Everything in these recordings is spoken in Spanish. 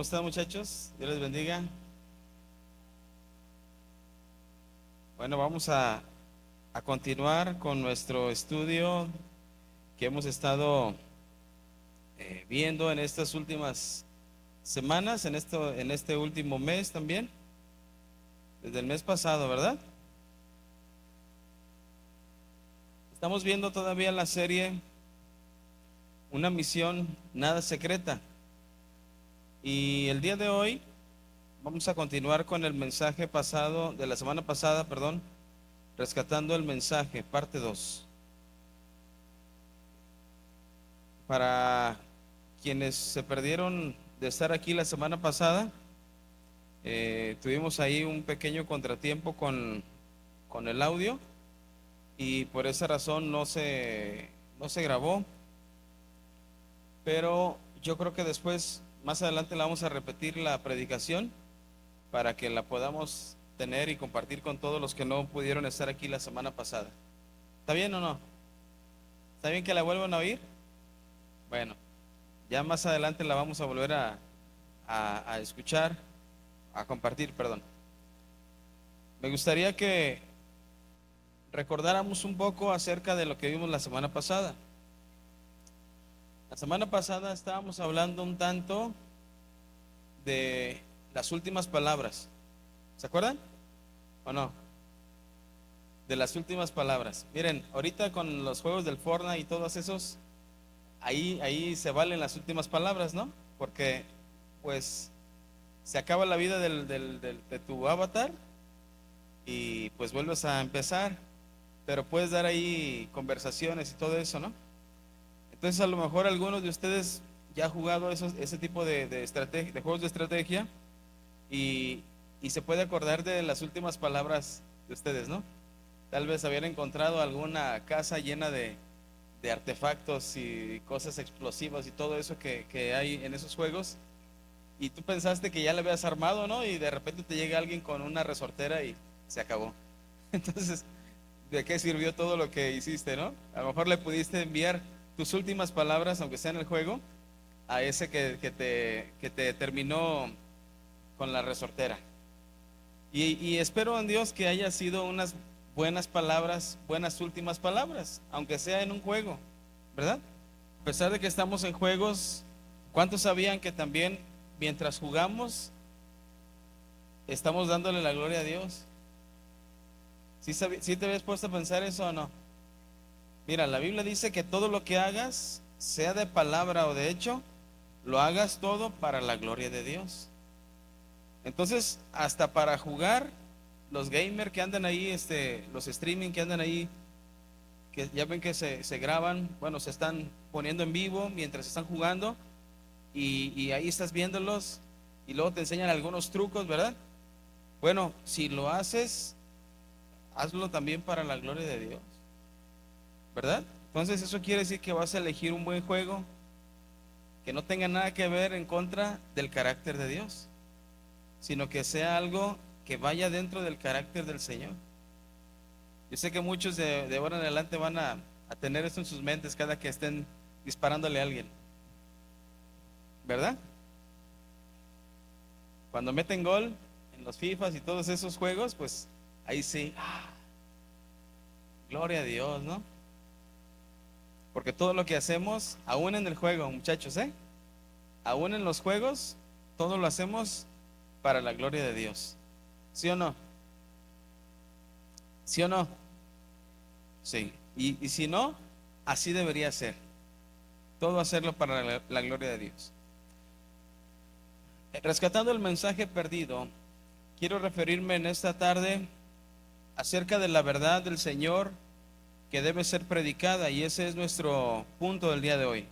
¿Cómo están, muchachos? Dios les bendiga. Bueno, vamos a continuar con nuestro estudio que hemos estado viendo en estas últimas semanas, en este último mes también, desde el mes pasado, ¿verdad? Estamos viendo todavía la serie Una misión nada secreta. Y el día de hoy vamos a continuar con el mensaje pasado, de la semana pasada, perdón, rescatando el mensaje, parte 2. Para quienes se perdieron de estar aquí la semana pasada, tuvimos ahí un pequeño contratiempo con el audio y por esa razón no se grabó, pero yo creo que después, más adelante, la vamos a repetir la predicación para que la podamos tener y compartir con todos los que no pudieron estar aquí la semana pasada. ¿Está bien o no? ¿Está bien que la vuelvan a oír? Bueno, ya más adelante la vamos a volver a escuchar, a compartir, perdón. Me gustaría que recordáramos un poco acerca de lo que vimos la semana pasada. La semana pasada estábamos hablando un tanto de las últimas palabras. ¿Se acuerdan? ¿O no? De las últimas palabras. Miren, ahorita con los juegos del Fortnite y todos esos, ahí se valen las últimas palabras, ¿no? Porque pues se acaba la vida de tu avatar y pues vuelves a empezar, pero puedes dar ahí conversaciones y todo eso, ¿no? Entonces a lo mejor algunos de ustedes ya han jugado ese tipo de estrategia, de juegos de estrategia y, y se puede acordar de las últimas palabras de ustedes, ¿no? Tal vez habían encontrado alguna casa llena de artefactos y cosas explosivas y todo eso que hay en esos juegos. Y tú pensaste que ya le habías armado, ¿no? Y de repente te llega alguien con una resortera y se acabó. Entonces, ¿de qué sirvió todo lo que hiciste, no? A lo mejor le pudiste enviar tus últimas palabras, aunque sea en el juego, a ese que te terminó con la resortera. Y espero en Dios que haya sido unas buenas palabras, buenas últimas palabras, aunque sea en un juego, ¿verdad? A pesar de que estamos en juegos, ¿cuántos sabían que también mientras jugamos estamos dándole la gloria a Dios? ¿Sí te habías puesto a pensar eso o no? Mira, la Biblia dice que todo lo que hagas, sea de palabra o de hecho, lo hagas todo para la gloria de Dios. Entonces, hasta para jugar, los gamers que andan ahí, los streaming que andan ahí, que ya ven que se graban, bueno, se están poniendo en vivo mientras están jugando y ahí estás viéndolos y luego te enseñan algunos trucos, ¿verdad? Bueno, si lo haces, hazlo también para la gloria de Dios, ¿verdad? Entonces eso quiere decir que vas a elegir un buen juego que no tenga nada que ver en contra del carácter de Dios, sino que sea algo que vaya dentro del carácter del Señor. Yo sé que muchos de ahora en adelante van a tener esto en sus mentes cada que estén disparándole a alguien, ¿verdad? Cuando meten gol en los FIFAs y todos esos juegos, pues ahí sí, gloria a Dios, ¿no? Porque todo lo que hacemos, aún en el juego, muchachos, aún en los juegos, todo lo hacemos para la gloria de Dios. ¿Sí o no? ¿Sí o no? Sí. Y si no, así debería ser. Todo hacerlo para la gloria de Dios. Rescatando el mensaje perdido, quiero referirme en esta tarde acerca de la verdad del Señor que debe ser predicada, y ese es nuestro punto del día de hoy.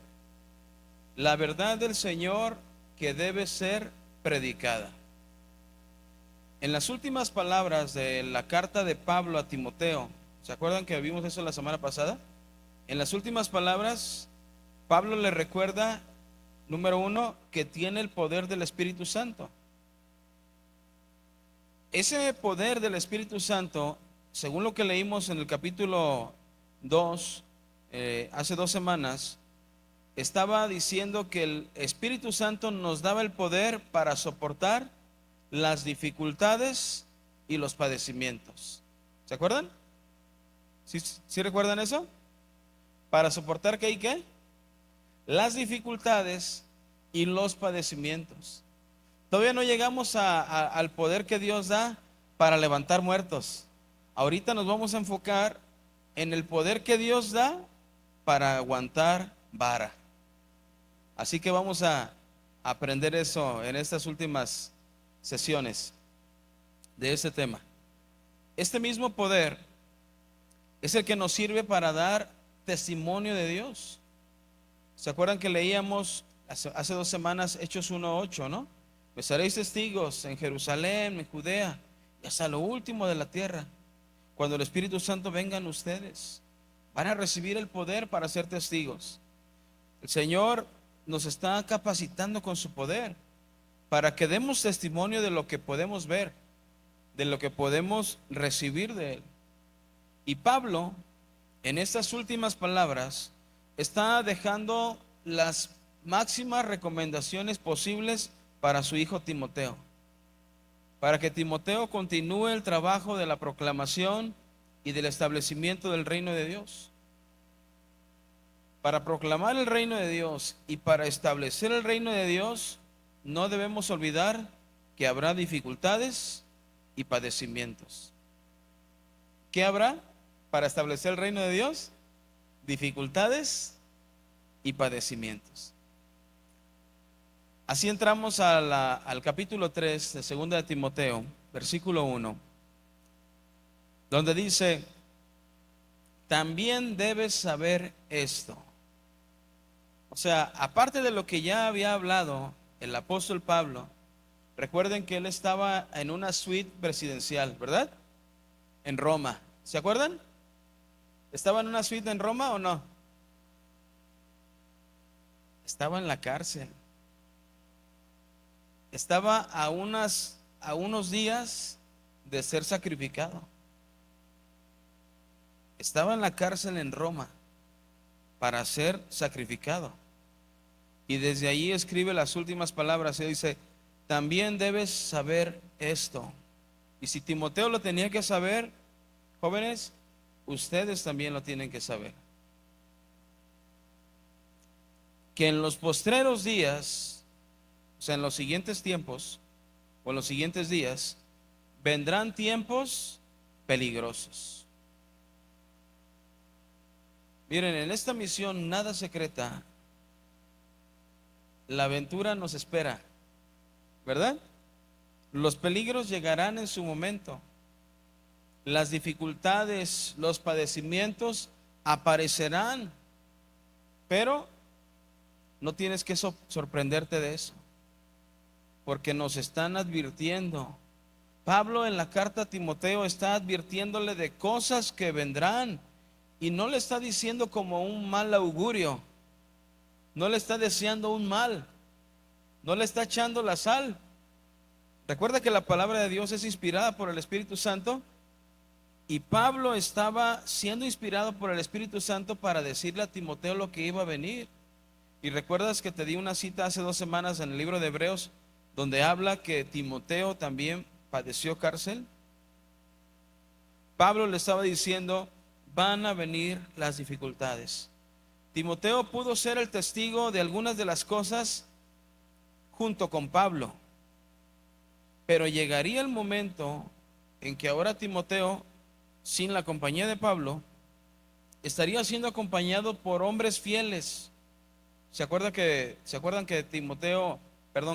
La verdad del Señor que debe ser predicada. En las últimas palabras de la carta de Pablo a Timoteo, ¿se acuerdan que vimos eso la semana pasada? En las últimas palabras, Pablo le recuerda, número uno, que tiene el poder del Espíritu Santo. Ese poder del Espíritu Santo, según lo que leímos en el capítulo 2, hace 2 semanas, estaba diciendo que el Espíritu Santo nos daba el poder para soportar las dificultades y los padecimientos. ¿Se acuerdan? ¿Sí recuerdan eso? Para soportar qué y qué? Las dificultades y los padecimientos. Todavía no llegamos al poder que Dios da para levantar muertos. Ahorita nos vamos a enfocar en el poder que Dios da para aguantar vara. Así que vamos a aprender eso en estas últimas sesiones de este tema. Este mismo poder es el que nos sirve para dar testimonio de Dios. ¿Se acuerdan que leíamos hace 2 semanas Hechos 1:8, ¿no? Me seréis testigos en Jerusalén, en Judea y hasta lo último de la tierra. Cuando el Espíritu Santo venga en ustedes, van a recibir el poder para ser testigos. El Señor nos está capacitando con su poder para que demos testimonio de lo que podemos ver, de lo que podemos recibir de Él. Y Pablo, en estas últimas palabras, está dejando las máximas recomendaciones posibles para su hijo Timoteo, para que Timoteo continúe el trabajo de la proclamación y del establecimiento del reino de Dios. Para proclamar el reino de Dios y para establecer el reino de Dios, no debemos olvidar que habrá dificultades y padecimientos. ¿Qué habrá para establecer el reino de Dios? Dificultades y padecimientos. Así entramos al capítulo 3 de 2 de Timoteo, versículo 1, donde dice: también debes saber esto. O sea, aparte de lo que ya había hablado el apóstol Pablo, recuerden que él estaba en una suite presidencial, ¿verdad? En Roma. ¿Se acuerdan? ¿Estaba en una suite en Roma o no? Estaba en la cárcel. Estaba a unos días de ser sacrificado. Estaba en la cárcel en Roma para ser sacrificado. Y desde allí escribe las últimas palabras. Y dice: también debes saber esto. Y si Timoteo lo tenía que saber, jóvenes, ustedes también lo tienen que saber. Que en los postreros días, o sea, en los siguientes tiempos, o en los siguientes días, vendrán tiempos peligrosos. Miren, en esta misión nada secreta, la aventura nos espera, ¿verdad? Los peligros llegarán en su momento. Las dificultades, los padecimientos aparecerán, pero no tienes que sorprenderte de eso, porque nos están advirtiendo. Pablo en la carta a Timoteo está advirtiéndole de cosas que vendrán, y no le está diciendo como un mal augurio, no le está deseando un mal, no le está echando la sal. Recuerda que la palabra de Dios es inspirada por el Espíritu Santo, y Pablo estaba siendo inspirado por el Espíritu Santo para decirle a Timoteo lo que iba a venir. Y recuerdas que te di una cita hace 2 semanas en el libro de Hebreos, donde habla que Timoteo también padeció cárcel. Pablo le estaba diciendo: van a venir las dificultades. Timoteo pudo ser el testigo de algunas de las cosas junto con Pablo, pero llegaría el momento en que ahora Timoteo, sin la compañía de Pablo, estaría siendo acompañado por hombres fieles. ¿Se acuerdan que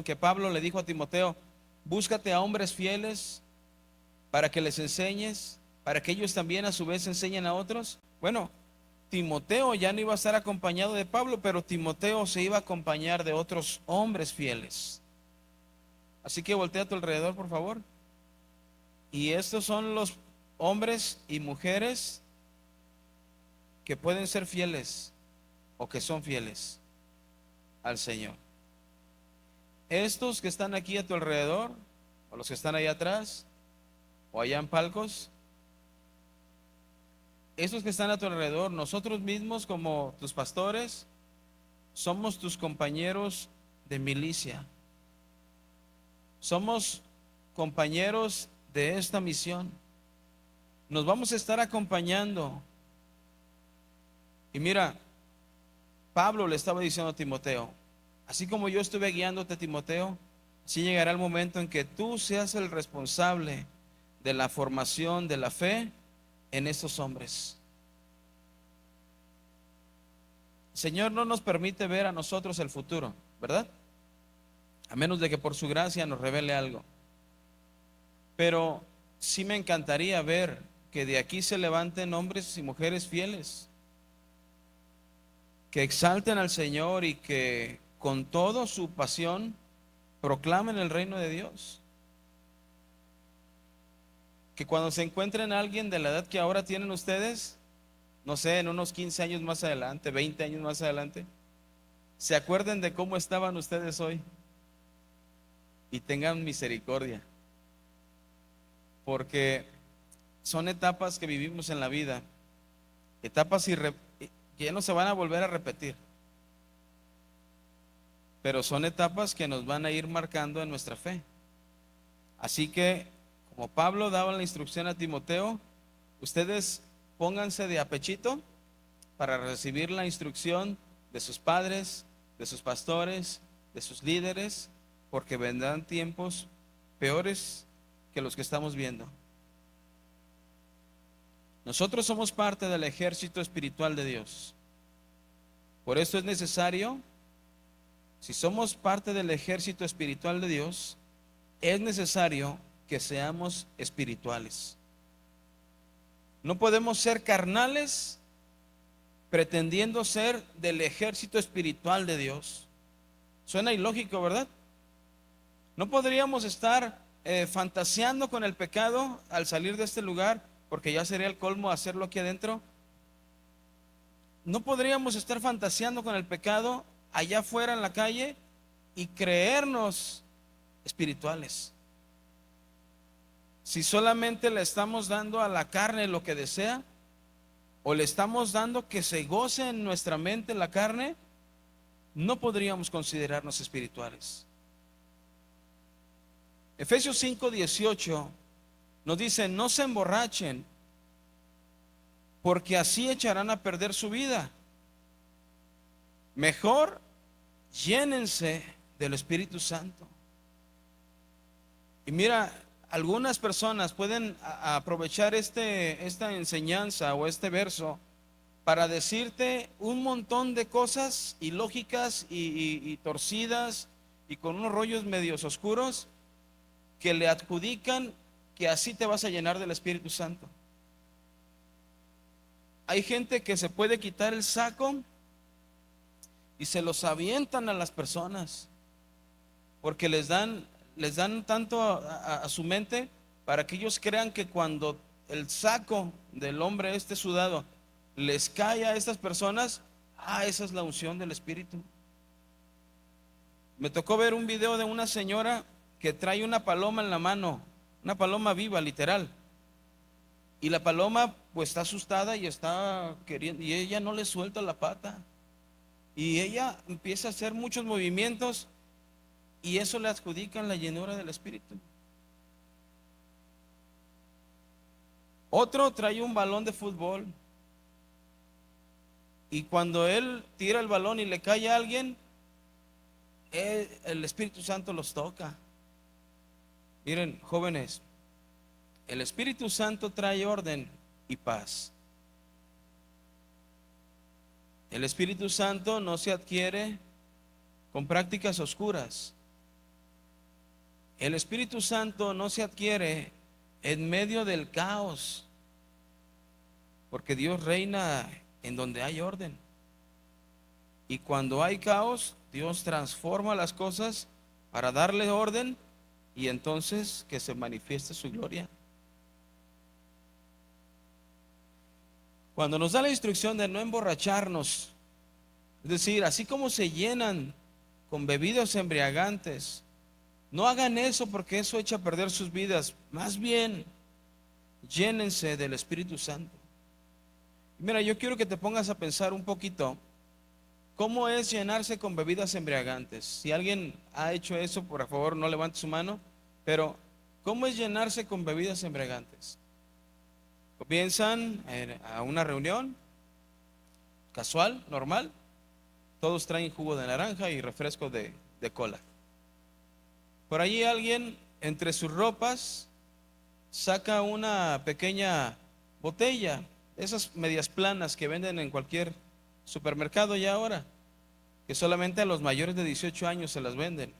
que Pablo le dijo a Timoteo: búscate a hombres fieles para que les enseñes, para que ellos también a su vez enseñen a otros? Bueno, Timoteo ya no iba a estar acompañado de Pablo, pero Timoteo se iba a acompañar de otros hombres fieles. Así que voltea a tu alrededor, por favor. Y estos son los hombres y mujeres que pueden ser fieles o que son fieles al Señor. Estos que están aquí a tu alrededor, o los que están ahí atrás, o allá en palcos, estos que están a tu alrededor, nosotros mismos como tus pastores, somos tus compañeros de milicia. Somos compañeros de esta misión. Nos vamos a estar acompañando. Y mira, Pablo le estaba diciendo a Timoteo, así como yo estuve guiándote, Timoteo, así llegará el momento en que tú seas el responsable de la formación de la fe en estos hombres. El Señor no nos permite ver a nosotros el futuro, ¿verdad? A menos de que por su gracia nos revele algo. Pero sí me encantaría ver que de aquí se levanten hombres y mujeres fieles, que exalten al Señor y que con toda su pasión proclamen el reino de Dios. Que cuando se encuentren a alguien de la edad que ahora tienen ustedes, no sé, en unos 15 años más adelante, 20 años más adelante, se acuerden de cómo estaban ustedes hoy y tengan misericordia, porque son etapas que vivimos en la vida, etapas que ya no se van a volver a repetir, pero son etapas que nos van a ir marcando en nuestra fe. Así que, como Pablo daba la instrucción a Timoteo, ustedes pónganse de apechito para recibir la instrucción de sus padres, de sus pastores, de sus líderes, porque vendrán tiempos peores que los que estamos viendo. Nosotros somos parte del ejército espiritual de Dios. Por eso es necesario, si somos parte del ejército espiritual de Dios, es necesario que seamos espirituales. No podemos ser carnales pretendiendo ser del ejército espiritual de Dios. Suena ilógico, ¿verdad? No podríamos estar fantaseando con el pecado al salir de este lugar, porque ya sería el colmo hacerlo aquí adentro. No podríamos estar fantaseando con el pecado allá afuera en la calle y creernos espirituales. Si solamente le estamos dando a la carne lo que desea, o le estamos dando que se goce en nuestra mente la carne, no podríamos considerarnos espirituales. Efesios 5:18 nos dice: no se emborrachen, porque así echarán a perder su vida. Mejor llénense del Espíritu Santo. Y mira, algunas personas pueden aprovechar esta enseñanza o este verso para decirte un montón de cosas ilógicas y torcidas y con unos rollos medios oscuros que le adjudican que así te vas a llenar del Espíritu Santo. Hay gente que se puede quitar el saco y se los avientan a las personas porque les dan tanto a su mente para que ellos crean que cuando el saco del hombre sudado les cae a estas personas, esa es la unción del Espíritu. Me tocó ver un video de una señora que trae una paloma en la mano, una paloma viva, literal, y la paloma pues está asustada y está queriendo, y ella no le suelta la pata, y ella empieza a hacer muchos movimientos, y eso le adjudican la llenura del Espíritu. Otro trae un balón de fútbol, y cuando él tira el balón y le cae a alguien, el Espíritu Santo los toca. Miren, jóvenes, el Espíritu Santo trae orden y paz. El Espíritu Santo no se adquiere con prácticas oscuras. El Espíritu Santo no se adquiere en medio del caos, porque Dios reina en donde hay orden. Y cuando hay caos, Dios transforma las cosas para darle orden y entonces que se manifieste su gloria. Cuando nos da la instrucción de no emborracharnos, es decir, así como se llenan con bebidas embriagantes, no hagan eso porque eso echa a perder sus vidas. Más bien, llénense del Espíritu Santo. Mira, yo quiero que te pongas a pensar un poquito ¿Cómo es llenarse con bebidas embriagantes? Si alguien ha hecho eso, por favor, no levante su mano. Pero, ¿cómo es llenarse con bebidas embriagantes? Comienzan a una reunión casual, normal. Todos traen jugo de naranja y refresco de cola. Por allí alguien, entre sus ropas, saca una pequeña botella, esas medias planas que venden en cualquier supermercado ya ahora, que solamente a los mayores de 18 años se las venden.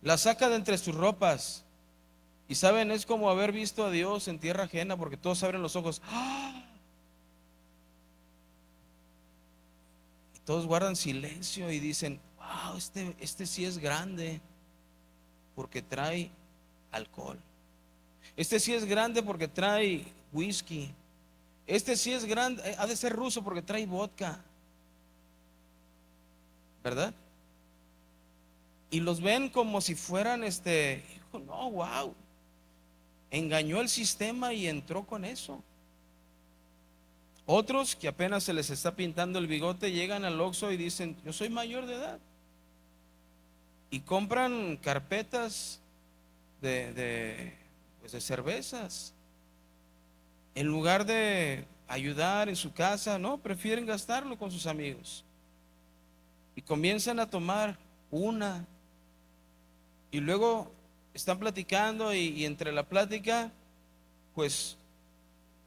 La saca de entre sus ropas. Y saben, es como haber visto a Dios en tierra ajena, porque todos abren los ojos. ¡Ah! Y todos guardan silencio y dicen, wow, este sí es grande, porque trae alcohol. Este sí es grande porque trae whisky. Este sí es grande, ha de ser ruso porque trae vodka, ¿verdad? Y los ven como si fueran hijo, no, wow, engañó el sistema y entró con eso. Otros que apenas se les está pintando el bigote llegan al Oxxo y dicen, yo soy mayor de edad. Y compran carpetas pues de cervezas. En lugar de ayudar en su casa, no, prefieren gastarlo con sus amigos. Y comienzan a tomar una. Y luego están platicando y entre la plática, pues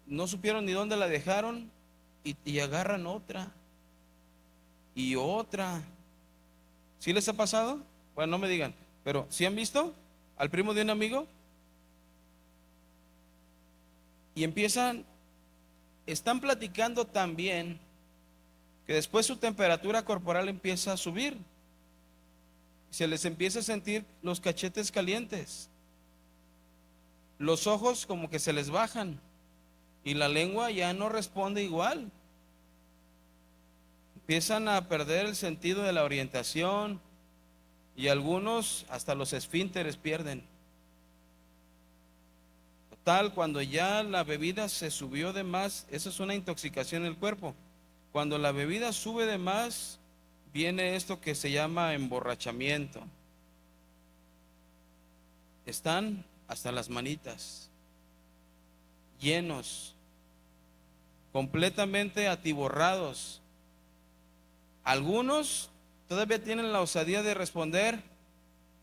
no supieron ni dónde la dejaron y agarran otra y otra. ¿Sí les ha pasado? Bueno, no me digan, pero ¿sí han visto al primo de un amigo? Y están platicando tan bien que después su temperatura corporal empieza a subir. Se les empieza a sentir los cachetes calientes, los ojos como que se les bajan y la lengua ya no responde igual. Empiezan a perder el sentido de la orientación y algunos hasta los esfínteres pierden. Total, cuando ya la bebida se subió de más, eso es una intoxicación en el cuerpo. Cuando la bebida sube de más, viene esto que se llama emborrachamiento. Están hasta las manitas, llenos, completamente atiborrados. Algunos todavía tienen la osadía de responder,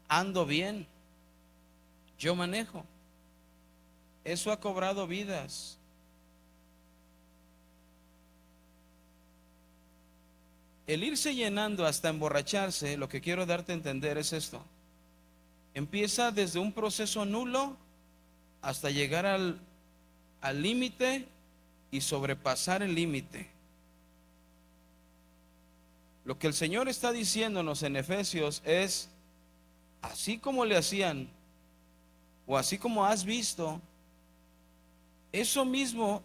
ando bien, yo manejo. Eso ha cobrado vidas. El irse llenando hasta emborracharse, lo que quiero darte a entender es esto. Empieza desde un proceso nulo hasta llegar al límite y sobrepasar el límite. Lo que el Señor está diciéndonos en Efesios es, así como le hacían, o así como has visto, eso mismo,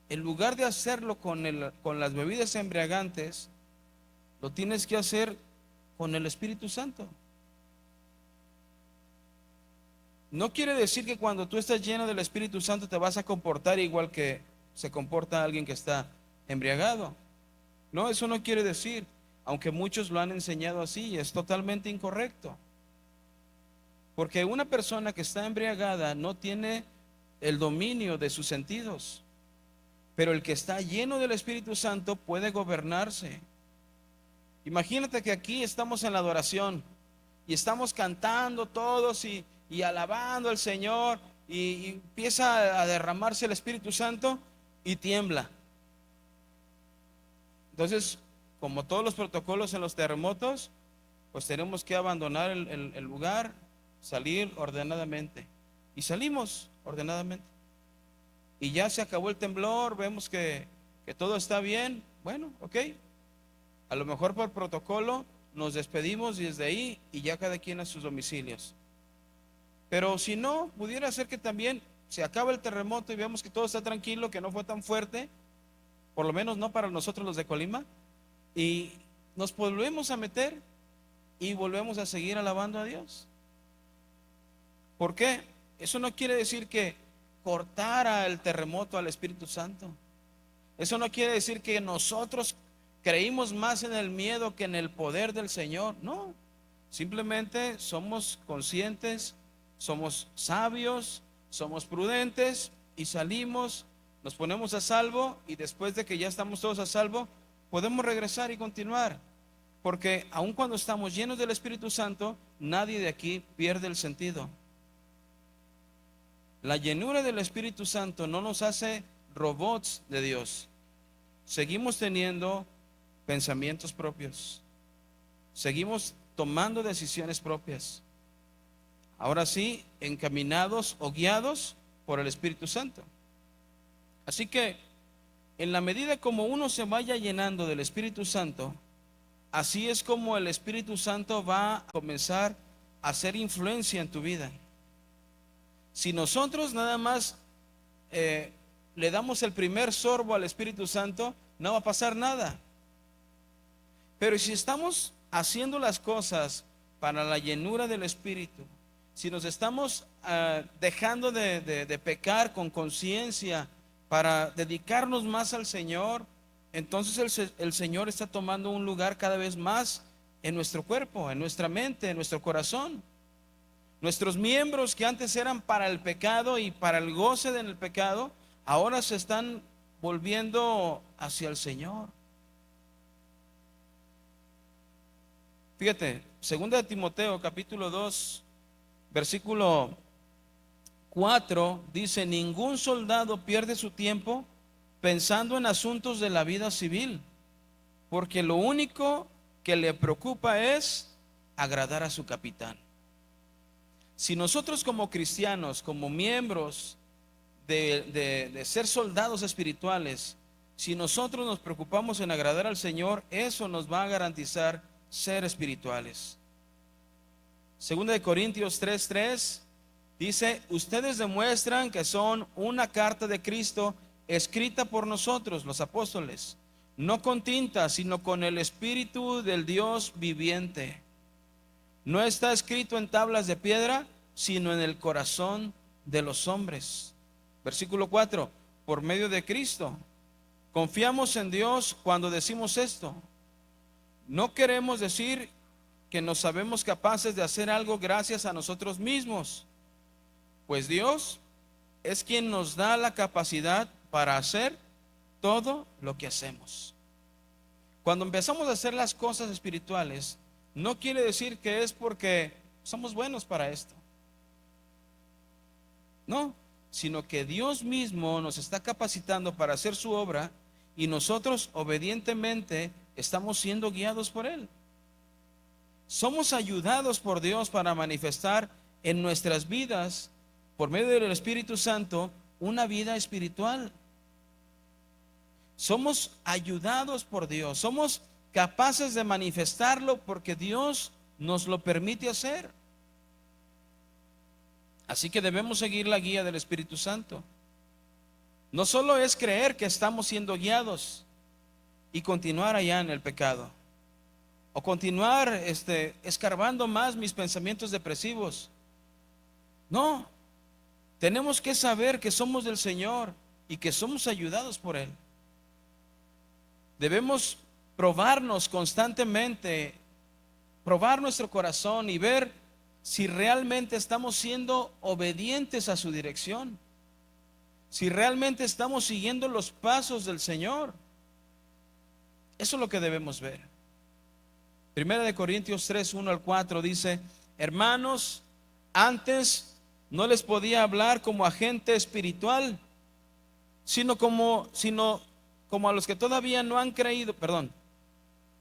en lugar de hacerlo con las bebidas embriagantes, lo tienes que hacer con el Espíritu Santo. No quiere decir que cuando tú estás lleno del Espíritu Santo te vas a comportar igual que se comporta alguien que está embriagado. No, eso no quiere decir, aunque muchos lo han enseñado así, es totalmente incorrecto. Porque una persona que está embriagada no tiene el dominio de sus sentidos, pero el que está lleno del Espíritu Santo puede gobernarse. Imagínate que aquí estamos en la adoración y estamos cantando todos y alabando al Señor y empieza a derramarse el Espíritu Santo y tiembla. Entonces, como todos los protocolos en los terremotos, pues tenemos que abandonar el lugar, salir ordenadamente. Y salimos ordenadamente. Y ya se acabó el temblor, vemos que todo está bien. Bueno, ok. A lo mejor por protocolo nos despedimos desde ahí y ya cada quien a sus domicilios. Pero si no, pudiera ser que también se acaba el terremoto y vemos que todo está tranquilo, que no fue tan fuerte, por lo menos no para nosotros los de Colima, y nos volvemos a meter y volvemos a seguir alabando a Dios. ¿Por qué? Eso no quiere decir que cortara el terremoto al Espíritu Santo. Eso no quiere decir que nosotros creímos más en el miedo que en el poder del Señor. No, simplemente somos conscientes, somos sabios, somos prudentes y salimos, nos ponemos a salvo, y después de que ya estamos todos a salvo, podemos regresar y continuar. Porque aun cuando estamos llenos del Espíritu Santo, nadie de aquí pierde el sentido. La llenura del Espíritu Santo no nos hace robots de Dios. Seguimos teniendo pensamientos propios. Seguimos tomando decisiones propias. Ahora sí, encaminados o guiados por el Espíritu Santo. Así que, en la medida como uno se vaya llenando del Espíritu Santo, así es como el Espíritu Santo va a comenzar a hacer influencia en tu vida. Si nosotros nada más le damos el primer sorbo al Espíritu Santo, no va a pasar nada. Pero si estamos haciendo las cosas para la llenura del Espíritu, si nos estamos dejando de pecar con conciencia para dedicarnos más al Señor, entonces el Señor está tomando un lugar cada vez más en nuestro cuerpo, en nuestra mente, en nuestro corazón. Nuestros miembros que antes eran para el pecado y para el goce del pecado, ahora se están volviendo hacia el Señor. Fíjate, 2 Timoteo capítulo 2, versículo 4 dice: ningún soldado pierde su tiempo pensando en asuntos de la vida civil, porque lo único que le preocupa es agradar a su capitán. Si nosotros como cristianos, como miembros de ser soldados espirituales, si nosotros nos preocupamos en agradar al Señor, eso nos va a garantizar ser espirituales. Segunda de Corintios 3:3 dice: ustedes demuestran que son una carta de Cristo escrita por nosotros, los apóstoles, no con tinta, sino con el Espíritu del Dios viviente. No está escrito en tablas de piedra, sino en el corazón de los hombres. Versículo 4: por medio de Cristo confiamos en Dios cuando decimos esto. No queremos decir que nos sabemos capaces de hacer algo gracias a nosotros mismos, pues Dios es quien nos da la capacidad para hacer todo lo que hacemos. Cuando empezamos a hacer las cosas espirituales, no quiere decir que es porque somos buenos para esto. No, sino que Dios mismo nos está capacitando para hacer su obra, y nosotros obedientemente estamos siendo guiados por Él. Somos ayudados por Dios para manifestar en nuestras vidas, por medio del Espíritu Santo, una vida espiritual. Somos ayudados por Dios, somos capaces de manifestarlo porque Dios nos lo permite hacer. Así que debemos seguir la guía del Espíritu Santo. No solo es creer que estamos siendo guiados y continuar allá en el pecado, o continuar escarbando más mis pensamientos depresivos. No, tenemos que saber que somos del Señor y que somos ayudados por Él. Debemos probarnos constantemente, probar nuestro corazón y ver si realmente estamos siendo obedientes a su dirección, si realmente estamos siguiendo los pasos del Señor. Eso es lo que debemos ver. Primera de Corintios 3, 1-4 dice: hermanos, antes no les podía hablar como a gente espiritual, sino como a los que todavía no han creído,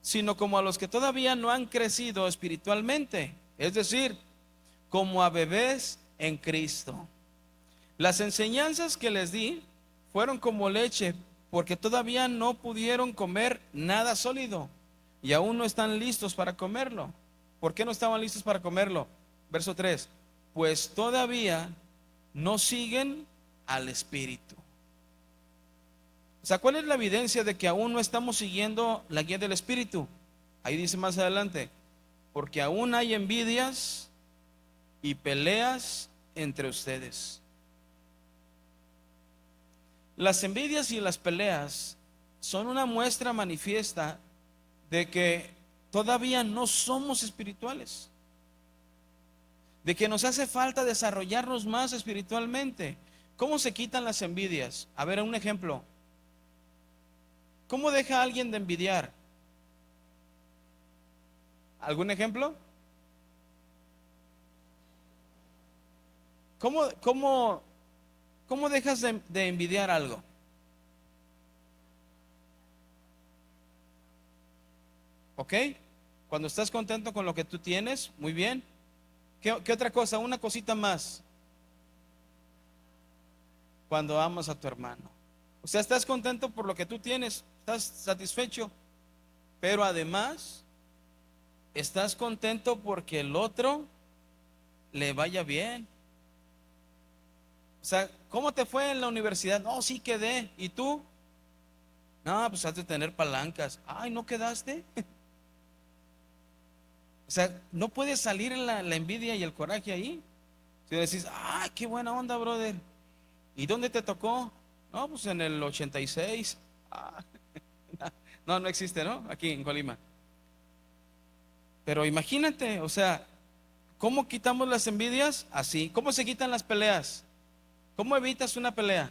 sino como a los que todavía no han crecido espiritualmente, es decir, como a bebés en Cristo. Las enseñanzas que les di fueron como leche, porque todavía no pudieron comer nada sólido y aún no están listos para comerlo. ¿Por qué no estaban listos para comerlo? Verso 3: pues todavía no siguen al Espíritu. O sea, ¿cuál es la evidencia de que aún no estamos siguiendo la guía del Espíritu? Ahí dice más adelante: porque aún hay envidias y peleas entre ustedes. Las envidias y las peleas son una muestra manifiesta de que todavía no somos espirituales, de que nos hace falta desarrollarnos más espiritualmente. ¿Cómo se quitan las envidias? A ver, un ejemplo. ¿Cómo deja a alguien de envidiar? ¿Algún ejemplo? ¿Cómo dejas de envidiar algo? ¿Ok? Cuando estás contento con lo que tú tienes, muy bien. ¿Qué otra cosa? Una cosita más. Cuando amas a tu hermano. O sea, estás contento por lo que tú tienes, estás satisfecho, pero además estás contento porque el otro le vaya bien. O sea, ¿cómo te fue en la universidad? No, sí quedé. ¿Y tú? No, pues has de tener palancas. Ay, ¿no quedaste? O sea, no puedes salir en la envidia y el coraje ahí. Si decís, ay, qué buena onda, brother. ¿Y dónde te tocó? No, pues en el 86. Ah, no, no existe, ¿no? Aquí en Colima. Pero imagínate, o sea, ¿cómo quitamos las envidias? Así. ¿Cómo se quitan las peleas? ¿Cómo evitas una pelea?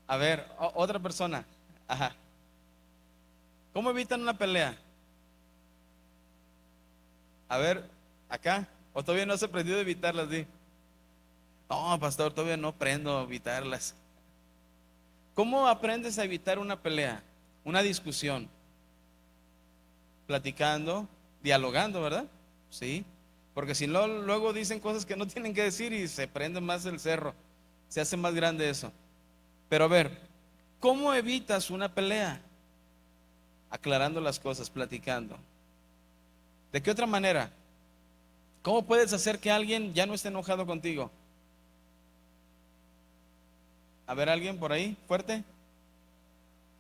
A ver, otra persona. Ajá. ¿Cómo evitan una pelea? A ver, acá. ¿O todavía no has aprendido a evitarlas? Di. No, pastor, todavía no aprendo a evitarlas. ¿Cómo aprendes a evitar una pelea? Una discusión. Platicando, dialogando, ¿verdad? Sí. Porque si no, luego dicen cosas que no tienen que decir y se prende más el cerro. Se hace más grande eso. Pero a ver, ¿cómo evitas una pelea? Aclarando las cosas, platicando. ¿De qué otra manera? ¿Cómo puedes hacer que alguien ya no esté enojado contigo? A ver, alguien por ahí, fuerte,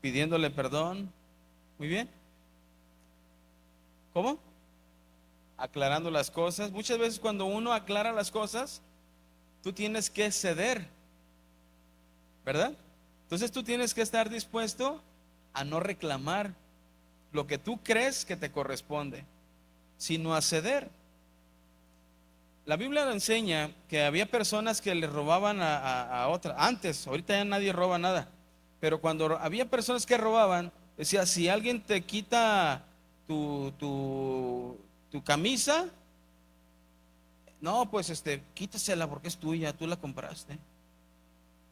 pidiéndole perdón. Muy bien. ¿Cómo? Aclarando las cosas. Muchas veces cuando uno aclara las cosas, tú tienes que ceder, ¿verdad? Entonces tú tienes que estar dispuesto a no reclamar lo que tú crees que te corresponde, sino a ceder. La Biblia nos enseña que había personas que le robaban a otras. Antes, ahorita ya nadie roba nada. Pero cuando había personas que robaban, decía, si alguien te quita tu camisa, no, pues quítasela porque es tuya, tú la compraste.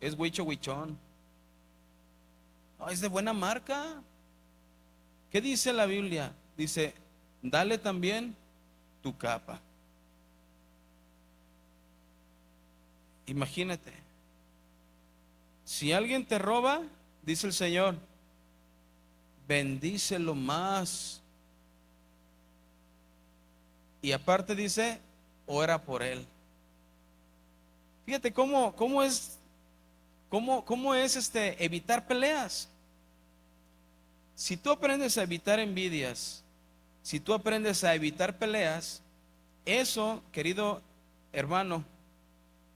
Es huicho huichón. No, es de buena marca. ¿Qué dice la Biblia? Dice, dale también tu capa. Imagínate, si alguien te roba, dice el Señor, bendícelo más. Y aparte dice, ora por él. Fíjate cómo es evitar peleas. Si tú aprendes a evitar envidias, si tú aprendes a evitar peleas, eso, querido hermano,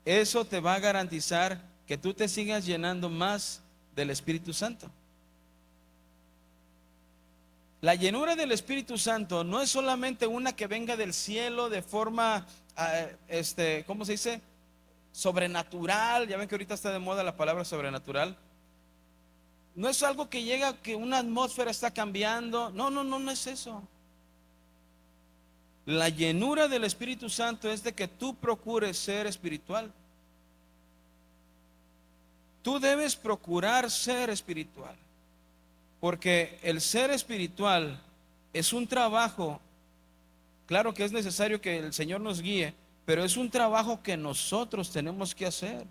eso te va a garantizar que tú te sigas llenando más del Espíritu Santo. La llenura del Espíritu Santo no es solamente una que venga del cielo de forma, ¿cómo se dice? Sobrenatural. Ya ven que ahorita está de moda la palabra sobrenatural. No es algo que llega, que una atmósfera está cambiando. No, no, no, no es eso. La llenura del Espíritu Santo es de que tú procures ser espiritual. Tú debes procurar ser espiritual. Porque el ser espiritual es un trabajo. Claro que es necesario que el Señor nos guíe, pero es un trabajo que nosotros tenemos que hacer.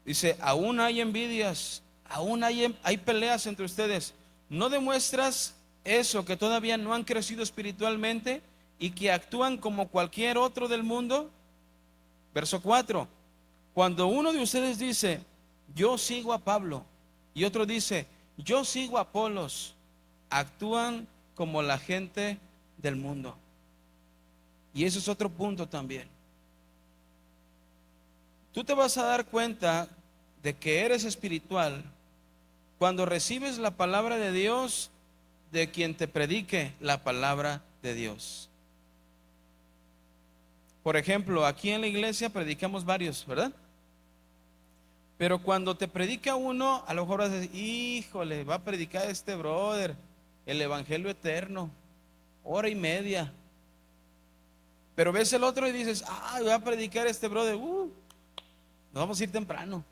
Dice, aún hay envidias, aún hay peleas entre ustedes. ¿No demuestras eso, que todavía no han crecido espiritualmente y que actúan como cualquier otro del mundo? Verso 4. Cuando uno de ustedes dice, yo sigo a Pablo, y otro dice, yo sigo a Apolos, actúan como la gente del mundo. Y ese es otro punto también. Tú te vas a dar cuenta de que eres espiritual Cuando recibes la palabra de Dios, de quien te predique la palabra de Dios. Por ejemplo, aquí en la iglesia predicamos varios, ¿verdad? Pero cuando te predica uno, a lo mejor vas a decir, híjole, va a predicar este brother el evangelio eterno, hora y media. Pero ves el otro y dices, va a predicar este brother, nos vamos a ir temprano.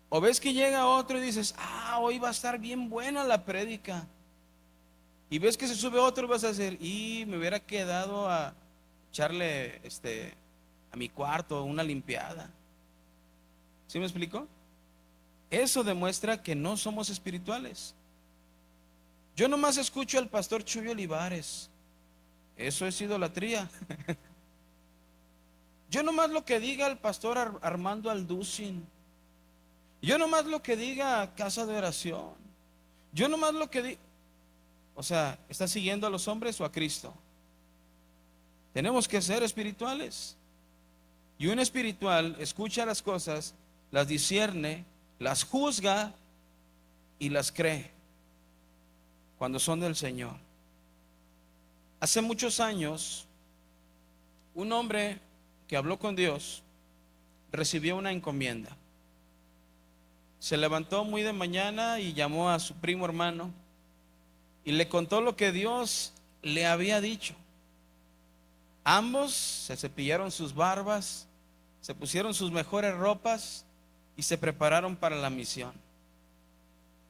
O ves que llega otro y dices, hoy va a estar bien buena la prédica. Y ves que se sube otro y vas a decir, me hubiera quedado a echarle a mi cuarto una limpiada. ¿Sí me explico? Eso demuestra que no somos espirituales. Yo nomás escucho al pastor Chuyo Olivares. Eso es idolatría. Yo nomás lo que diga el pastor Armando Alducin. Yo nomás lo que diga Casa de Oración. Yo nomás lo que diga. O sea, ¿estás siguiendo a los hombres o a Cristo? Tenemos que ser espirituales. Y un espiritual escucha las cosas, las discierne, las juzga y las cree cuando son del Señor. Hace muchos años, un hombre que habló con Dios recibió una encomienda. Se levantó muy de mañana y llamó a su primo hermano y le contó lo que Dios le había dicho. Ambos se cepillaron sus barbas, se pusieron sus mejores ropas y se prepararon para la misión.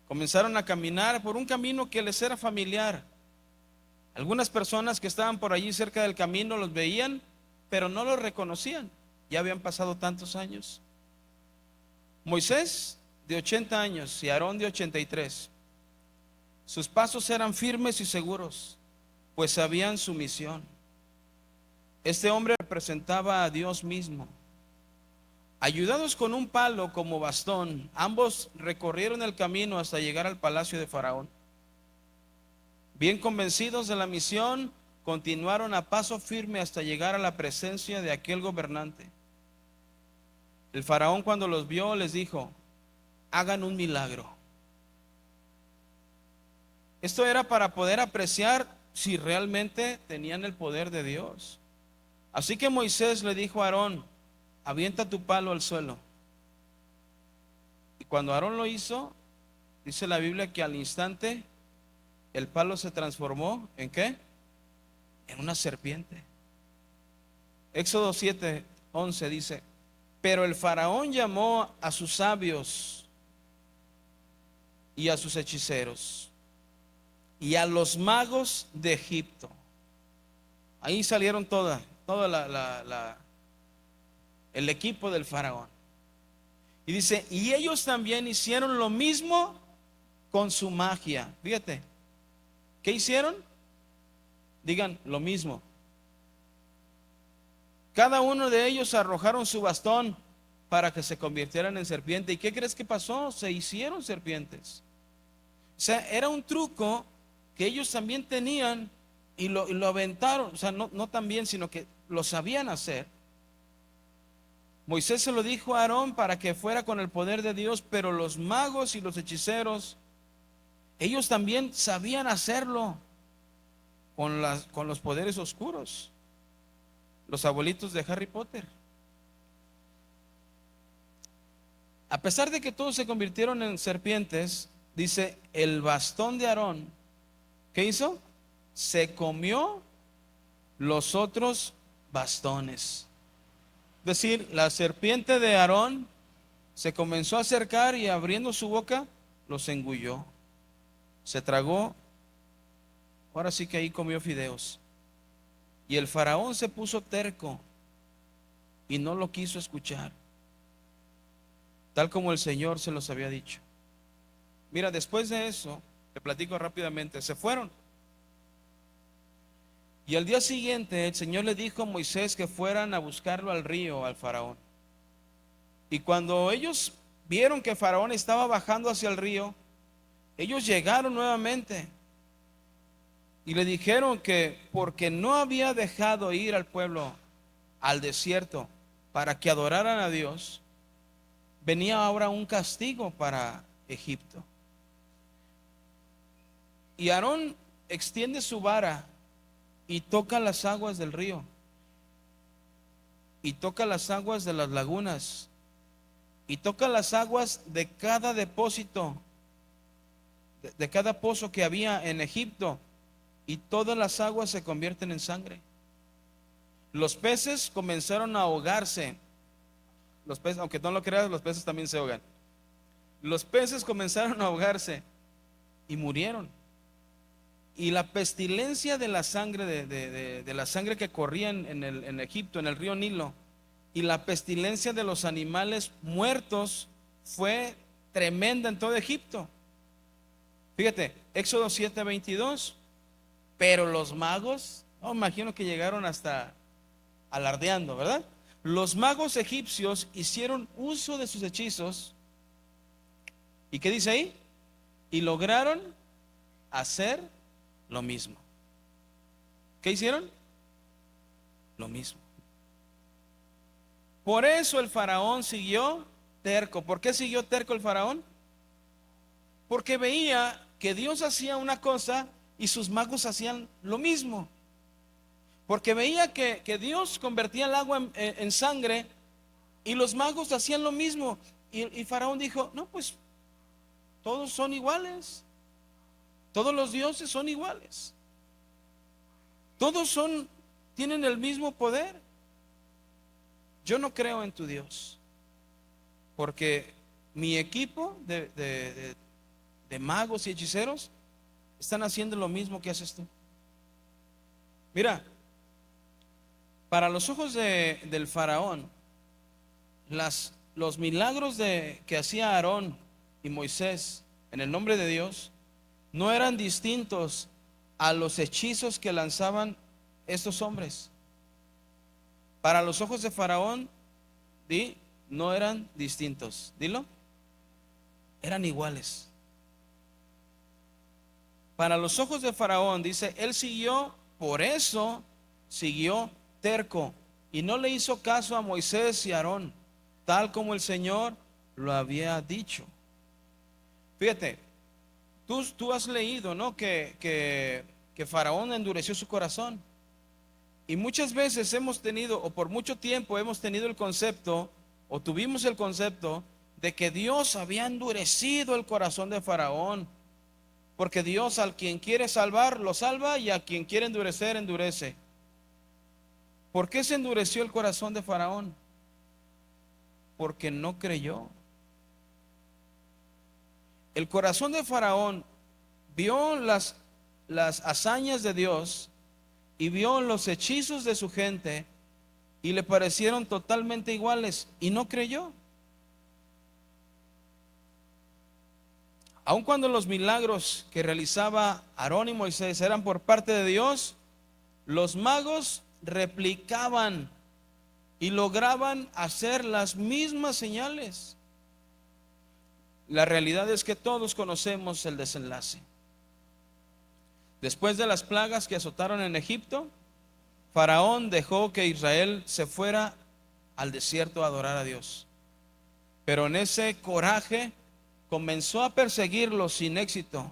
Comenzaron a caminar por un camino que les era familiar. Algunas personas que estaban por allí cerca del camino los veían, pero no los reconocían. Ya habían pasado tantos años. Moisés de 80 años y Aarón de 83. Sus pasos eran firmes y seguros, pues sabían su misión. Este hombre representaba a Dios mismo. Ayudados con un palo como bastón, ambos recorrieron el camino hasta llegar al palacio de Faraón. Bien convencidos de la misión, continuaron a paso firme hasta llegar a la presencia de aquel gobernante. El Faraón, cuando los vio, les dijo: hagan un milagro. Esto era para poder apreciar si realmente tenían el poder de Dios. Así que Moisés le dijo a Aarón: avienta tu palo al suelo. Y cuando Aarón lo hizo, dice la Biblia que al instante el palo se transformó ¿en qué? En una serpiente. Éxodo 7:11 dice: pero el Faraón llamó a sus sabios y a sus hechiceros y a los magos de Egipto. Ahí salieron toda el equipo del Faraón. Y dice, y ellos también hicieron lo mismo con su magia. Fíjate, ¿qué hicieron? Digan, lo mismo. Cada uno de ellos arrojaron su bastón para que se convirtieran en serpiente. ¿Y qué crees que pasó? Se hicieron serpientes. O sea, era un truco que ellos también tenían y lo aventaron. O sea, no también, sino que lo sabían hacer. Moisés se lo dijo a Aarón para que fuera con el poder de Dios, pero los magos y los hechiceros, ellos también sabían hacerlo con los poderes oscuros. Los abuelitos de Harry Potter. A pesar de que todos se convirtieron en serpientes, dice, el bastón de Aarón, ¿qué hizo? Se comió los otros bastones. Es decir, la serpiente de Aarón se comenzó a acercar y abriendo su boca, los engulló. Se tragó. Ahora sí que ahí comió fideos. Y el Faraón se puso terco y no lo quiso escuchar, tal como el Señor se los había dicho. Mira, después de eso, te platico rápidamente, se fueron. Y al día siguiente el Señor le dijo a Moisés que fueran a buscarlo al río, al Faraón. Y cuando ellos vieron que Faraón estaba bajando hacia el río, ellos llegaron nuevamente y le dijeron que porque no había dejado ir al pueblo al desierto para que adoraran a Dios, venía ahora un castigo para Egipto. Y Aarón extiende su vara y toca las aguas del río, y toca las aguas de las lagunas, y toca las aguas de cada depósito, de cada pozo que había en Egipto, y todas las aguas se convierten en sangre. Los peces comenzaron a ahogarse. Los peces, aunque no lo creas, los peces también se ahogan. Los peces comenzaron a ahogarse y murieron. Y la pestilencia de la sangre, de la sangre que corría en Egipto, en el río Nilo, y la pestilencia de los animales muertos fue tremenda en todo Egipto. Fíjate, Éxodo 7:22. Pero los magos, no, imagino que llegaron hasta alardeando, ¿verdad? Los magos egipcios hicieron uso de sus hechizos. ¿Y qué dice ahí? Y lograron hacer lo mismo. ¿Qué hicieron? Lo mismo. Por eso el faraón siguió terco. ¿Por qué siguió terco el faraón? Porque veía que Dios hacía una cosa y sus magos hacían lo mismo. Porque veía que Dios convertía el agua en sangre y los magos hacían lo mismo. Y Faraón dijo, no, pues todos son iguales. Todos los dioses son iguales. Todos tienen el mismo poder. Yo no creo en tu Dios. Porque mi equipo de magos y hechiceros están haciendo lo mismo que haces tú. Mira, para los ojos del faraón, los milagros que hacía Aarón y Moisés en el nombre de Dios no eran distintos a los hechizos que lanzaban estos hombres. Para los ojos de faraón, no eran distintos. Dilo, eran iguales. Para los ojos de faraón, dice, él siguió, por eso siguió terco y no le hizo caso a Moisés y Aarón, tal como el Señor lo había dicho. Fíjate, tú has leído, ¿no? Que Faraón endureció su corazón. Y muchas veces hemos tenido, o por mucho tiempo hemos tenido el concepto, o tuvimos el concepto, de que Dios había endurecido el corazón de Faraón. Porque Dios al quien quiere salvar, lo salva, y a quien quiere endurecer, endurece. ¿Por qué se endureció el corazón de Faraón? Porque no creyó. El corazón de Faraón vio las hazañas de Dios y vio los hechizos de su gente y le parecieron totalmente iguales y no creyó. Aun cuando los milagros que realizaba Aarón y Moisés eran por parte de Dios, los magos replicaban y lograban hacer las mismas señales. La realidad es que todos conocemos el desenlace. Después de las plagas que azotaron en Egipto, Faraón dejó que Israel se fuera al desierto a adorar a Dios. Pero en ese coraje comenzó a perseguirlos sin éxito,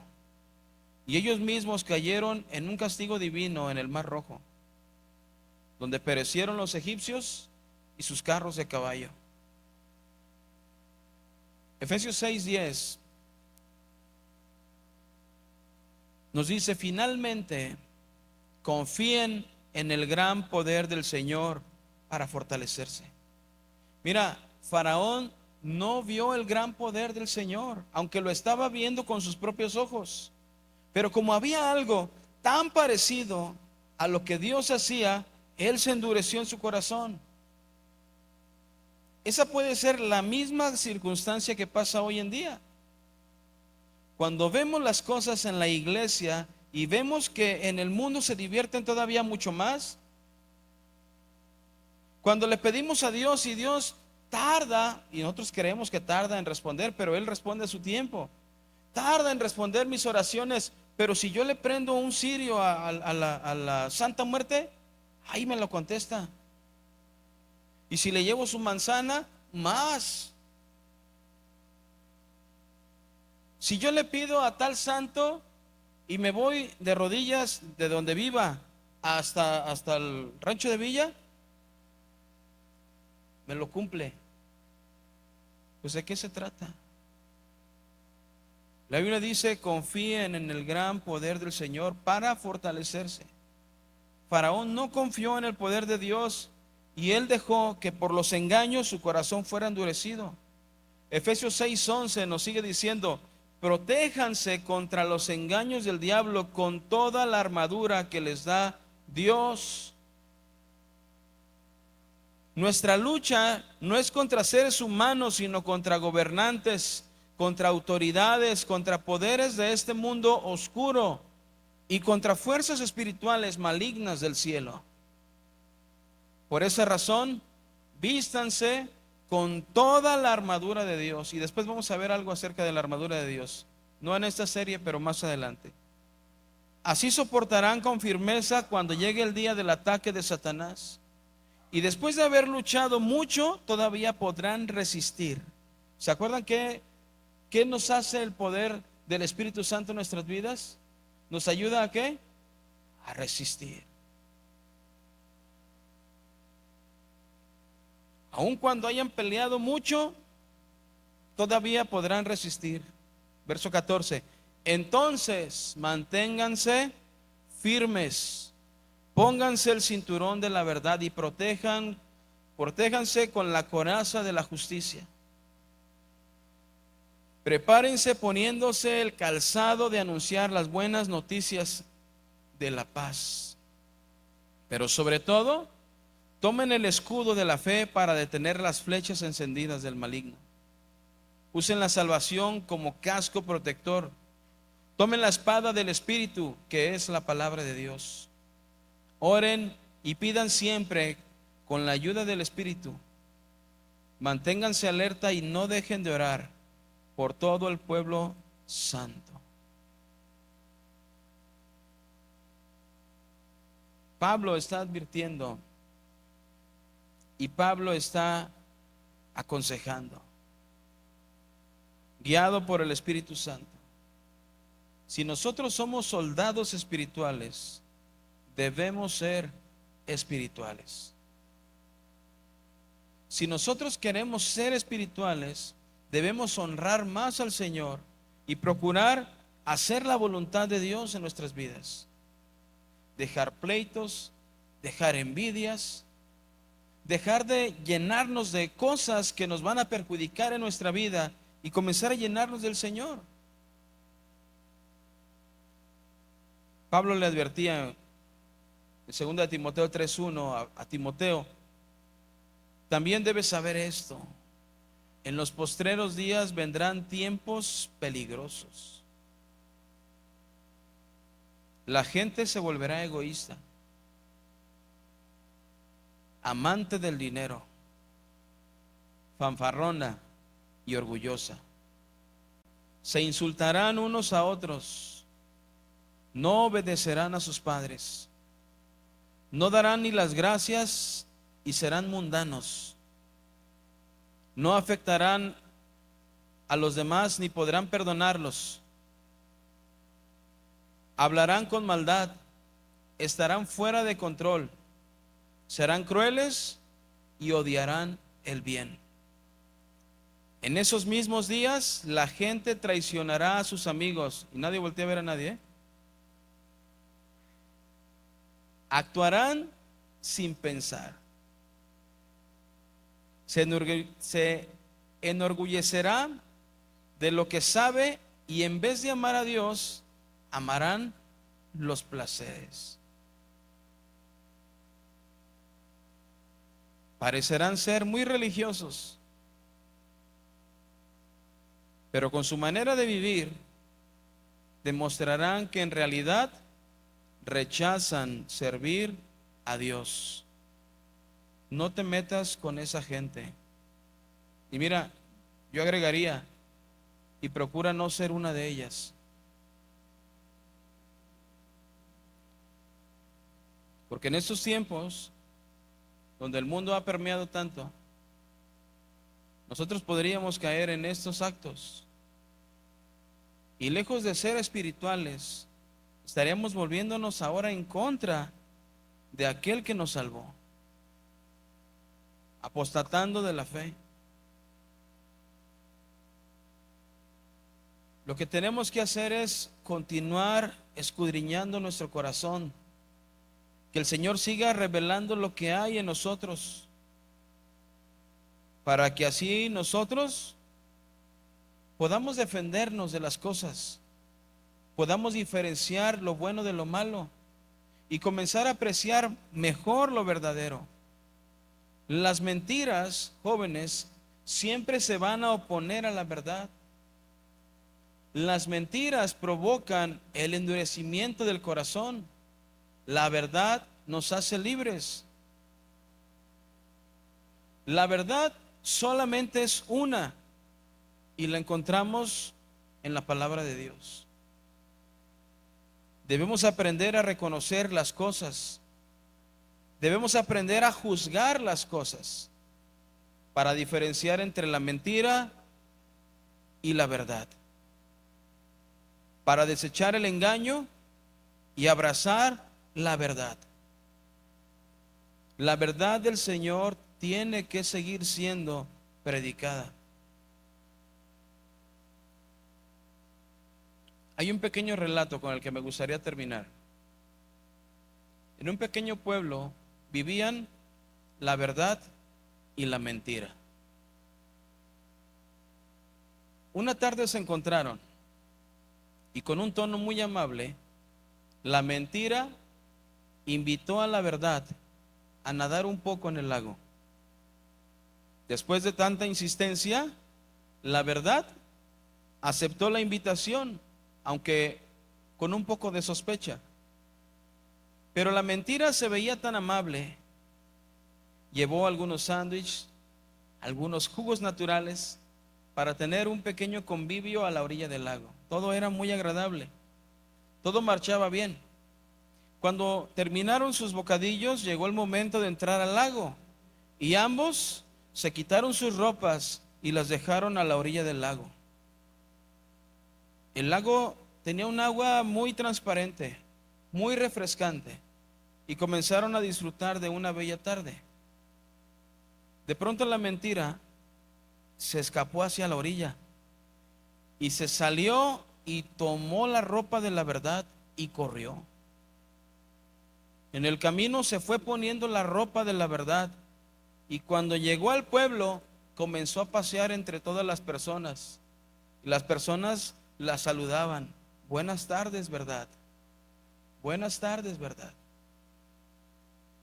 y ellos mismos cayeron en un castigo divino en el Mar Rojo, donde perecieron los egipcios y sus carros de caballo. Efesios 6:10 nos dice: finalmente confíen en el gran poder del Señor para fortalecerse. Mira, Faraón no vio el gran poder del Señor, aunque lo estaba viendo con sus propios ojos. Pero como había algo tan parecido a lo que Dios hacía, él se endureció en su corazón. Esa puede ser la misma circunstancia que pasa hoy en día. Cuando vemos las cosas en la iglesia y vemos que en el mundo se divierten todavía mucho más, cuando le pedimos a Dios y Dios tarda, y nosotros creemos que tarda en responder, pero Él responde a su tiempo. Tarda en responder mis oraciones, pero si yo le prendo un cirio a la Santa Muerte, ahí me lo contesta. Y si le llevo su manzana, más. Si yo le pido a tal santo y me voy de rodillas de donde viva hasta el rancho de Villa, me lo cumple. Pues ¿de qué se trata? La Biblia dice: confíen en el gran poder del Señor para fortalecerse. Faraón no confió en el poder de Dios y él dejó que por los engaños su corazón fuera endurecido. Efesios 6:11 nos sigue diciendo: protéjanse contra los engaños del diablo con toda la armadura que les da Dios. Nuestra lucha no es contra seres humanos, sino contra gobernantes, contra autoridades, contra poderes de este mundo oscuro y contra fuerzas espirituales malignas del cielo. Por esa razón, vístanse con toda la armadura de Dios. Y después vamos a ver algo acerca de la armadura de Dios. No en esta serie, pero más adelante. Así soportarán con firmeza cuando llegue el día del ataque de Satanás. Y después de haber luchado mucho, todavía podrán resistir. ¿Se acuerdan qué nos hace el poder del Espíritu Santo en nuestras vidas? ¿Nos ayuda a qué? A resistir. Aun cuando hayan peleado mucho, todavía podrán resistir. Verso 14. Entonces, manténganse firmes, pónganse el cinturón de la verdad y protéjanse con la coraza de la justicia. Prepárense poniéndose el calzado de anunciar las buenas noticias de la paz. Pero sobre todo, tomen el escudo de la fe para detener las flechas encendidas del maligno. Usen la salvación como casco protector. Tomen la espada del Espíritu, que es la palabra de Dios. Oren y pidan siempre con la ayuda del Espíritu. Manténganse alerta y no dejen de orar por todo el pueblo santo. Pablo está advirtiendo y Pablo está aconsejando, guiado por el Espíritu Santo. Si nosotros somos soldados espirituales, debemos ser espirituales. Si nosotros queremos ser espirituales, debemos honrar más al Señor y procurar hacer la voluntad de Dios en nuestras vidas. Dejar pleitos, dejar envidias, dejar de llenarnos de cosas que nos van a perjudicar en nuestra vida y comenzar a llenarnos del Señor. Pablo le advertía en 2 Timoteo 3:1 a Timoteo: también debes saber esto, en los postreros días vendrán tiempos peligrosos. La gente se volverá egoísta, amante del dinero, fanfarrona y orgullosa. Se insultarán unos a otros, no obedecerán a sus padres, no darán ni las gracias y serán mundanos. No afectarán a los demás ni podrán perdonarlos. Hablarán con maldad, estarán fuera de control, serán crueles y odiarán el bien. En esos mismos días la gente traicionará a sus amigos. Y nadie voltea a ver a nadie, ¿eh? Actuarán sin pensar. Se enorgullecerá de lo que sabe y en vez de amar a Dios, amarán los placeres. Parecerán ser muy religiosos, pero con su manera de vivir demostrarán que en realidad rechazan servir a Dios. No te metas con esa gente. Y mira, yo agregaría, y procura no ser una de ellas. Porque en estos tiempos, donde el mundo ha permeado tanto, nosotros podríamos caer en estos actos. Y lejos de ser espirituales, estaríamos volviéndonos ahora en contra de aquel que nos salvó, apostatando de la fe. Lo que tenemos que hacer es continuar escudriñando nuestro corazón, que el Señor siga revelando lo que hay en nosotros, para que así nosotros podamos defendernos de las cosas, podamos diferenciar lo bueno de lo malo y comenzar a apreciar mejor lo verdadero. Las mentiras, jóvenes, siempre se van a oponer a la verdad. Las mentiras provocan el endurecimiento del corazón. La verdad nos hace libres. La verdad solamente es una y la encontramos en la palabra de Dios. Debemos aprender a reconocer las cosas. Debemos aprender a juzgar las cosas para diferenciar entre la mentira y la verdad, para desechar el engaño y abrazar la verdad. La verdad del Señor tiene que seguir siendo predicada. Hay un pequeño relato con el que me gustaría terminar. En un pequeño pueblo vivían la verdad y la mentira. Una tarde se encontraron y con un tono muy amable, la mentira invitó a la verdad a nadar un poco en el lago. Después de tanta insistencia, la verdad aceptó la invitación, aunque con un poco de sospecha. Pero la mentira se veía tan amable. Llevó algunos sándwiches, algunos jugos naturales para tener un pequeño convivio a la orilla del lago. Todo era muy agradable. Todo marchaba bien. Cuando terminaron sus bocadillos, llegó el momento de entrar al lago y ambos se quitaron sus ropas y las dejaron a la orilla del lago. El lago tenía un agua muy transparente, muy refrescante, y comenzaron a disfrutar de una bella tarde. De pronto la mentira se escapó hacia la orilla y se salió y tomó la ropa de la verdad y corrió. En el camino se fue poniendo la ropa de la verdad y cuando llegó al pueblo comenzó a pasear entre todas las personas. Y las personas la saludaban. Buenas tardes, ¿verdad? Buenas tardes, ¿verdad?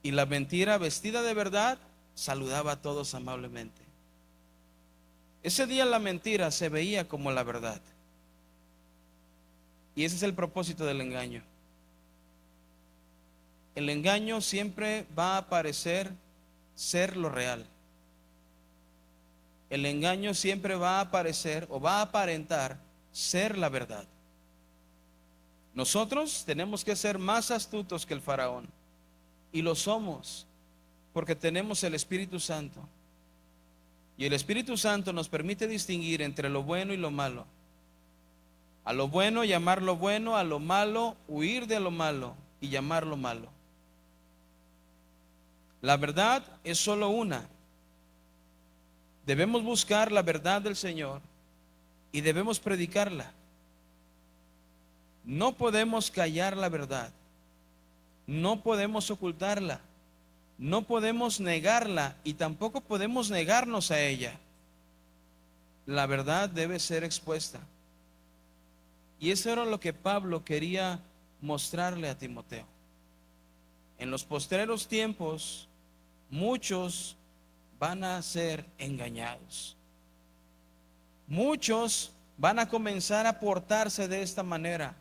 Y la mentira, vestida de verdad, saludaba a todos amablemente. Ese día la mentira se veía como la verdad. Y ese es el propósito del engaño. El engaño siempre va a parecer ser lo real. El engaño siempre va a parecer o va a aparentar ser la verdad. Nosotros tenemos que ser más astutos que el faraón. Y lo somos porque tenemos el Espíritu Santo. Y el Espíritu Santo nos permite distinguir entre lo bueno y lo malo. A lo bueno llamar lo bueno, a lo malo huir de lo malo y llamarlo malo. La verdad es solo una. Debemos buscar la verdad del Señor y debemos predicarla. No podemos callar la verdad. No podemos ocultarla. No podemos negarla y tampoco podemos negarnos a ella. La verdad debe ser expuesta. Y eso era lo que Pablo quería mostrarle a Timoteo. En los postreros tiempos, muchos van a ser engañados. Muchos van a comenzar a portarse de esta manera.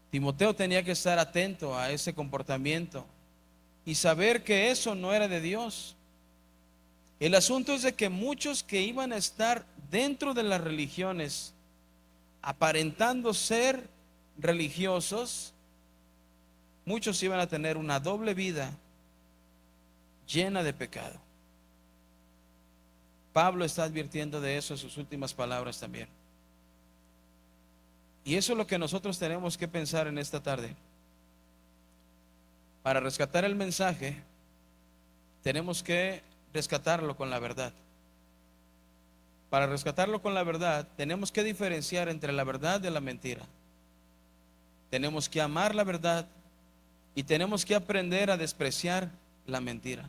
Timoteo tenía que estar atento a ese comportamiento y saber que eso no era de Dios. El asunto es de que muchos que iban a estar dentro de las religiones, aparentando ser religiosos, muchos iban a tener una doble vida llena de pecado. Pablo está advirtiendo de eso en sus últimas palabras también. Y eso es lo que nosotros tenemos que pensar en esta tarde. Para rescatar el mensaje, tenemos que rescatarlo con la verdad. Para rescatarlo con la verdad, tenemos que diferenciar entre la verdad de la mentira. Tenemos que amar la verdad y tenemos que aprender a despreciar la mentira.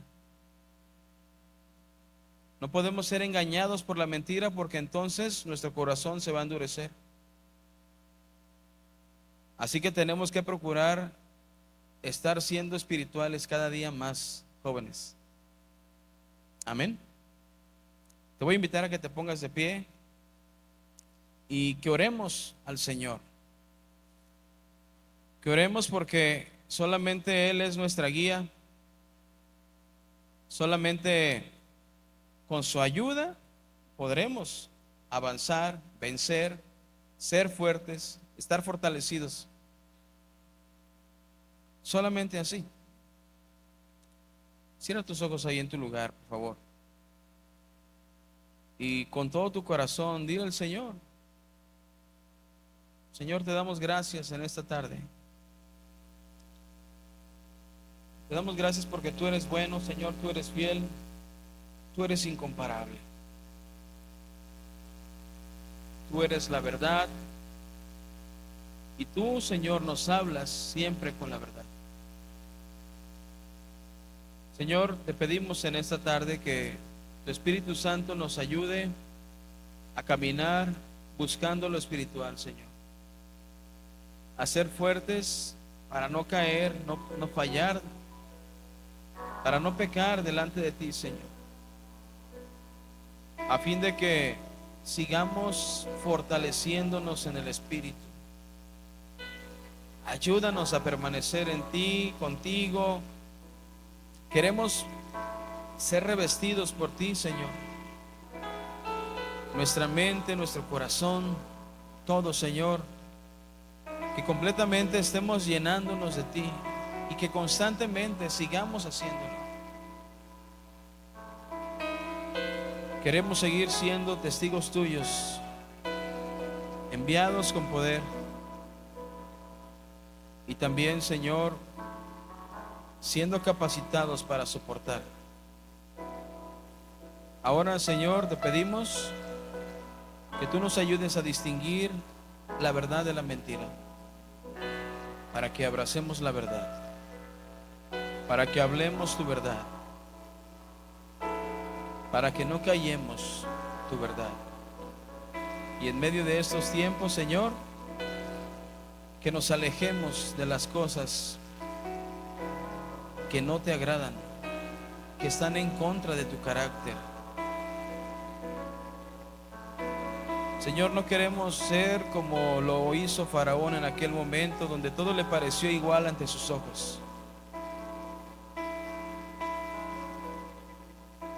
No podemos ser engañados por la mentira, porque entonces nuestro corazón se va a endurecer. Así que tenemos que procurar estar siendo espirituales cada día más, jóvenes. Amén. Te voy a invitar a que te pongas de pie y que oremos al Señor. Que oremos porque solamente Él es nuestra guía. Solamente con su ayuda podremos avanzar, vencer, ser fuertes, estar fortalecidos. Solamente así. Cierra tus ojos ahí en tu lugar, por favor. Y con todo tu corazón, dile al Señor: Señor, te damos gracias en esta tarde. Te damos gracias porque tú eres bueno, Señor, tú eres fiel, tú eres incomparable. Tú eres la verdad. Y tú, Señor, nos hablas siempre con la verdad. Señor, te pedimos en esta tarde que tu Espíritu Santo nos ayude a caminar buscando lo espiritual, Señor. A ser fuertes para no caer, no fallar, para no pecar delante de ti, Señor. A fin de que sigamos fortaleciéndonos en el Espíritu. Ayúdanos a permanecer en ti, contigo. Queremos ser revestidos por ti, Señor. Nuestra mente, nuestro corazón, todo, Señor. Que completamente estemos llenándonos de ti y que constantemente sigamos haciéndolo. Queremos seguir siendo testigos tuyos, enviados con poder. Y también, Señor, siendo capacitados para soportar. Ahora, Señor, te pedimos que tú nos ayudes a distinguir la verdad de la mentira, para que abracemos la verdad, para que hablemos tu verdad, para que no callemos tu verdad. Y en medio de estos tiempos, Señor, que nos alejemos de las cosas que no te agradan, que están en contra de tu carácter. Señor, no queremos ser como lo hizo Faraón en aquel momento, donde todo le pareció igual ante sus ojos.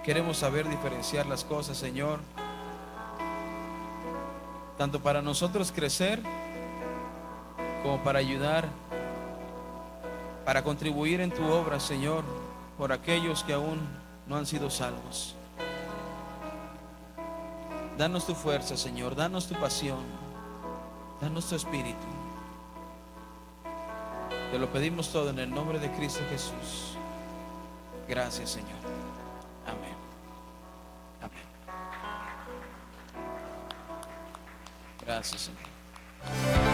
Queremos saber diferenciar las cosas, Señor, tanto para nosotros crecer como para ayudar, para contribuir en tu obra, Señor, por aquellos que aún no han sido salvos. Danos tu fuerza, Señor, danos tu pasión, danos tu espíritu. Te lo pedimos todo en el nombre de Cristo Jesús. Gracias, Señor. Amén. Amén. Gracias, Señor.